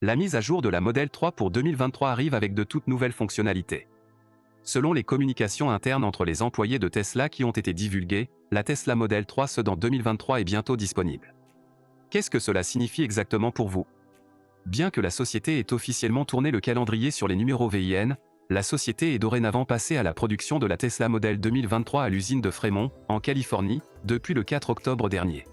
La mise à jour de la Model 3 pour 2023 arrive avec de toutes nouvelles fonctionnalités. Selon les communications internes entre les employés de Tesla qui ont été divulguées, la Tesla Model 3 dans 2023 est bientôt disponible. Qu'est-ce que cela signifie exactement pour vous? Bien que la société ait officiellement tourné le calendrier sur les numéros VIN, la société est dorénavant passée à la production de la Tesla Model 2023 à l'usine de Fremont, en Californie, depuis le 4 octobre dernier.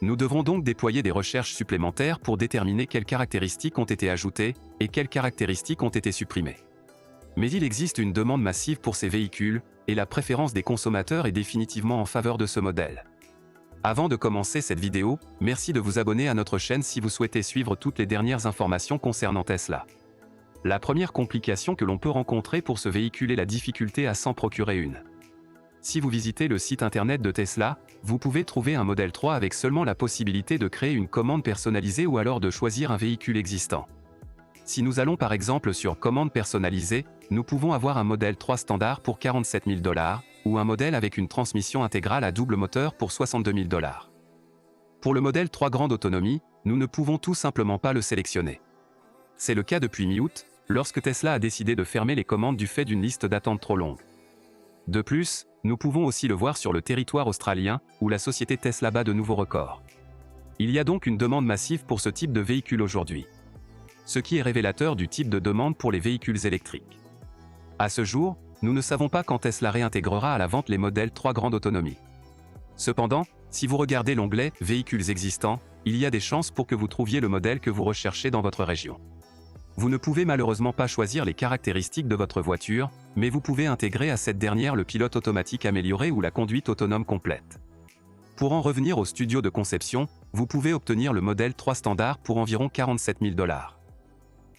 Nous devrons donc déployer des recherches supplémentaires pour déterminer quelles caractéristiques ont été ajoutées et quelles caractéristiques ont été supprimées. Mais il existe une demande massive pour ces véhicules, et la préférence des consommateurs est définitivement en faveur de ce modèle. Avant de commencer cette vidéo, merci de vous abonner à notre chaîne si vous souhaitez suivre toutes les dernières informations concernant Tesla. La première complication que l'on peut rencontrer pour ce véhicule est la difficulté à s'en procurer une. Si vous visitez le site internet de Tesla, vous pouvez trouver un Model 3 avec seulement la possibilité de créer une commande personnalisée ou alors de choisir un véhicule existant. Si nous allons par exemple sur commande personnalisée, nous pouvons avoir un Model 3 standard pour 47 000 $, ou un modèle avec une transmission intégrale à double moteur pour 62 000 $. Pour le Model 3 grande autonomie, nous ne pouvons tout simplement pas le sélectionner. C'est le cas depuis mi-août, lorsque Tesla a décidé de fermer les commandes du fait d'une liste d'attente trop longue. De plus, nous pouvons aussi le voir sur le territoire australien, où la société Tesla bat de nouveaux records. Il y a donc une demande massive pour ce type de véhicule aujourd'hui. Ce qui est révélateur du type de demande pour les véhicules électriques. À ce jour, nous ne savons pas quand Tesla réintégrera à la vente les modèles 3 grande autonomie. Cependant, si vous regardez l'onglet « Véhicules existants », il y a des chances pour que vous trouviez le modèle que vous recherchez dans votre région. Vous ne pouvez malheureusement pas choisir les caractéristiques de votre voiture, mais vous pouvez intégrer à cette dernière le pilote automatique amélioré ou la conduite autonome complète. Pour en revenir au studio de conception, vous pouvez obtenir le Model 3 standard pour environ 47 000 $.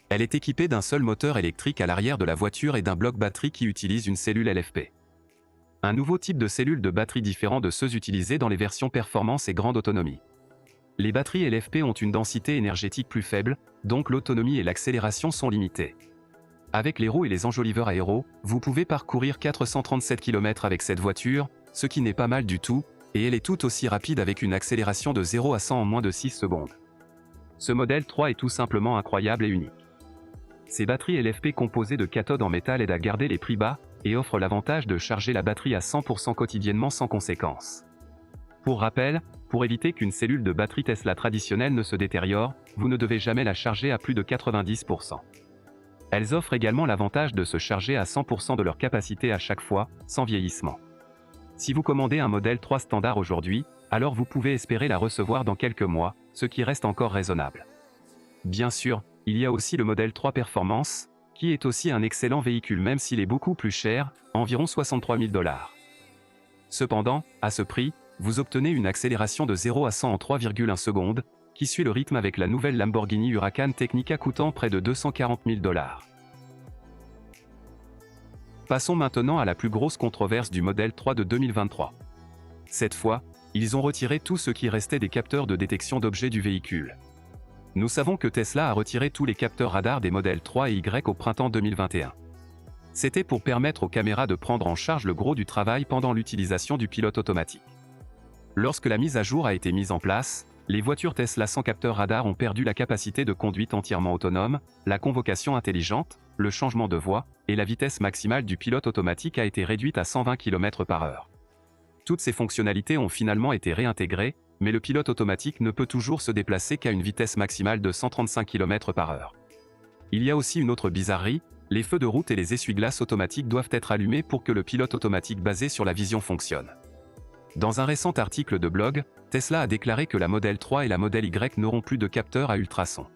Elle est équipée d'un seul moteur électrique à l'arrière de la voiture et d'un bloc batterie qui utilise une cellule LFP. Un nouveau type de cellule de batterie différent de ceux utilisés dans les versions performance et grande autonomie. Les batteries LFP ont une densité énergétique plus faible, donc l'autonomie et l'accélération sont limitées. Avec les roues et les enjoliveurs aéros, vous pouvez parcourir 437 km avec cette voiture, ce qui n'est pas mal du tout, et elle est tout aussi rapide avec une accélération de 0 à 100 en moins de 6 secondes. Ce Model 3 est tout simplement incroyable et unique. Ces batteries LFP composées de cathodes en métal aident à garder les prix bas, et offrent l'avantage de charger la batterie à 100% quotidiennement sans conséquence. Pour rappel, pour éviter qu'une cellule de batterie Tesla traditionnelle ne se détériore, vous ne devez jamais la charger à plus de 90%. Elles offrent également l'avantage de se charger à 100% de leur capacité à chaque fois, sans vieillissement. Si vous commandez un Model 3 standard aujourd'hui, alors vous pouvez espérer la recevoir dans quelques mois, ce qui reste encore raisonnable. Bien sûr, il y a aussi le Model 3 Performance, qui est aussi un excellent véhicule même s'il est beaucoup plus cher, environ 63 000 $. Cependant, à ce prix, vous obtenez une accélération de 0 à 100 en 3,1 secondes, qui suit le rythme avec la nouvelle Lamborghini Huracan Technica coûtant près de 240 000 $. Passons maintenant à la plus grosse controverse du Model 3 de 2023. Cette fois, ils ont retiré tout ce qui restait des capteurs de détection d'objets du véhicule. Nous savons que Tesla a retiré tous les capteurs radar des modèles 3 et Y au printemps 2021. C'était pour permettre aux caméras de prendre en charge le gros du travail pendant l'utilisation du pilote automatique. Lorsque la mise à jour a été mise en place, les voitures Tesla sans capteur radar ont perdu la capacité de conduite entièrement autonome, la convocation intelligente, le changement de voie, et la vitesse maximale du pilote automatique a été réduite à 120 km/h. Toutes ces fonctionnalités ont finalement été réintégrées, mais le pilote automatique ne peut toujours se déplacer qu'à une vitesse maximale de 135 km/h. Il y a aussi une autre bizarrerie, les feux de route et les essuie-glaces automatiques doivent être allumés pour que le pilote automatique basé sur la vision fonctionne. Dans un récent article de blog, Tesla a déclaré que la Model 3 et la Model Y n'auront plus de capteurs à ultrasons.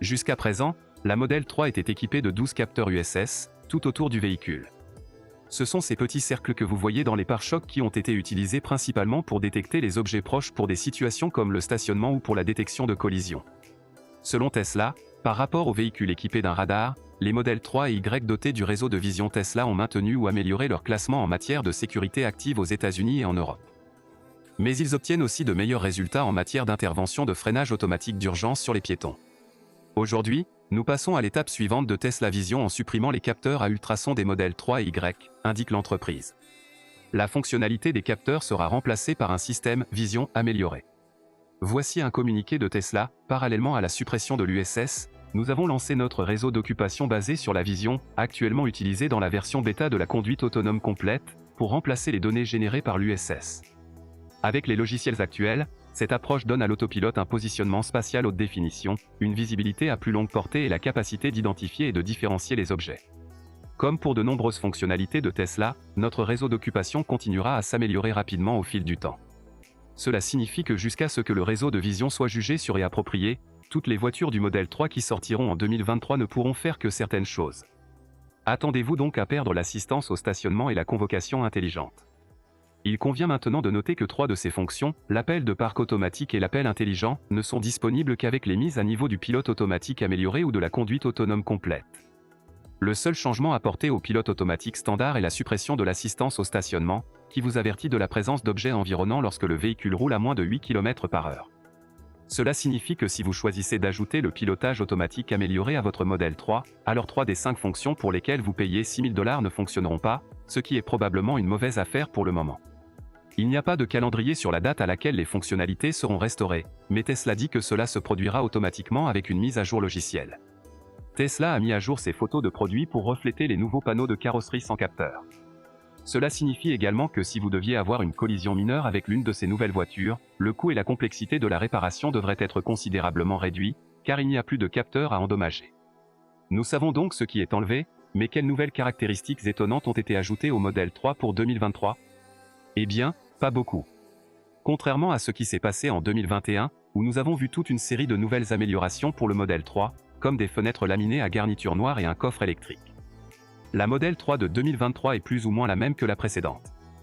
Jusqu'à présent, la Model 3 était équipée de 12 capteurs USS, tout autour du véhicule. Ce sont ces petits cercles que vous voyez dans les pare-chocs qui ont été utilisés principalement pour détecter les objets proches pour des situations comme le stationnement ou pour la détection de collisions. Selon Tesla, par rapport aux véhicules équipés d'un radar, les modèles 3 et Y dotés du réseau de vision Tesla ont maintenu ou amélioré leur classement en matière de sécurité active aux États-Unis et en Europe. Mais ils obtiennent aussi de meilleurs résultats en matière d'intervention de freinage automatique d'urgence sur les piétons. Aujourd'hui, nous passons à l'étape suivante de Tesla Vision en supprimant les capteurs à ultrasons des modèles 3 et Y, indique l'entreprise. La fonctionnalité des capteurs sera remplacée par un système Vision amélioré. Voici un communiqué de Tesla, parallèlement à la suppression de l'USS, nous avons lancé notre réseau d'occupation basé sur la vision, actuellement utilisée dans la version bêta de la conduite autonome complète, pour remplacer les données générées par l'USS. Avec les logiciels actuels, cette approche donne à l'autopilote un positionnement spatial haute définition, une visibilité à plus longue portée et la capacité d'identifier et de différencier les objets. Comme pour de nombreuses fonctionnalités de Tesla, notre réseau d'occupation continuera à s'améliorer rapidement au fil du temps. Cela signifie que jusqu'à ce que le réseau de vision soit jugé sûr et approprié, toutes les voitures du modèle 3 qui sortiront en 2023 ne pourront faire que certaines choses. Attendez-vous donc à perdre l'assistance au stationnement et la convocation intelligente. Il convient maintenant de noter que 3 de ces fonctions, l'appel de parc automatique et l'appel intelligent, ne sont disponibles qu'avec les mises à niveau du pilote automatique amélioré ou de la conduite autonome complète. Le seul changement apporté au pilote automatique standard est la suppression de l'assistance au stationnement, qui vous avertit de la présence d'objets environnants lorsque le véhicule roule à moins de 8 km/h. Cela signifie que si vous choisissez d'ajouter le pilotage automatique amélioré à votre modèle 3, alors 3 des 5 fonctions pour lesquelles vous payez 6 000 $ ne fonctionneront pas, ce qui est probablement une mauvaise affaire pour le moment. Il n'y a pas de calendrier sur la date à laquelle les fonctionnalités seront restaurées, mais Tesla dit que cela se produira automatiquement avec une mise à jour logicielle. Tesla a mis à jour ses photos de produits pour refléter les nouveaux panneaux de carrosserie sans capteur. Cela signifie également que si vous deviez avoir une collision mineure avec l'une de ces nouvelles voitures, le coût et la complexité de la réparation devraient être considérablement réduits, car il n'y a plus de capteur à endommager. Nous savons donc ce qui est enlevé, mais quelles nouvelles caractéristiques étonnantes ont été ajoutées au modèle 3 pour 2023 ? Eh bien, pas beaucoup. Contrairement à ce qui s'est passé en 2021, où nous avons vu toute une série de nouvelles améliorations pour le modèle 3, comme des fenêtres laminées à garniture noire et un coffre électrique. La modèle 3 de 2023 est plus ou moins la même que la précédente.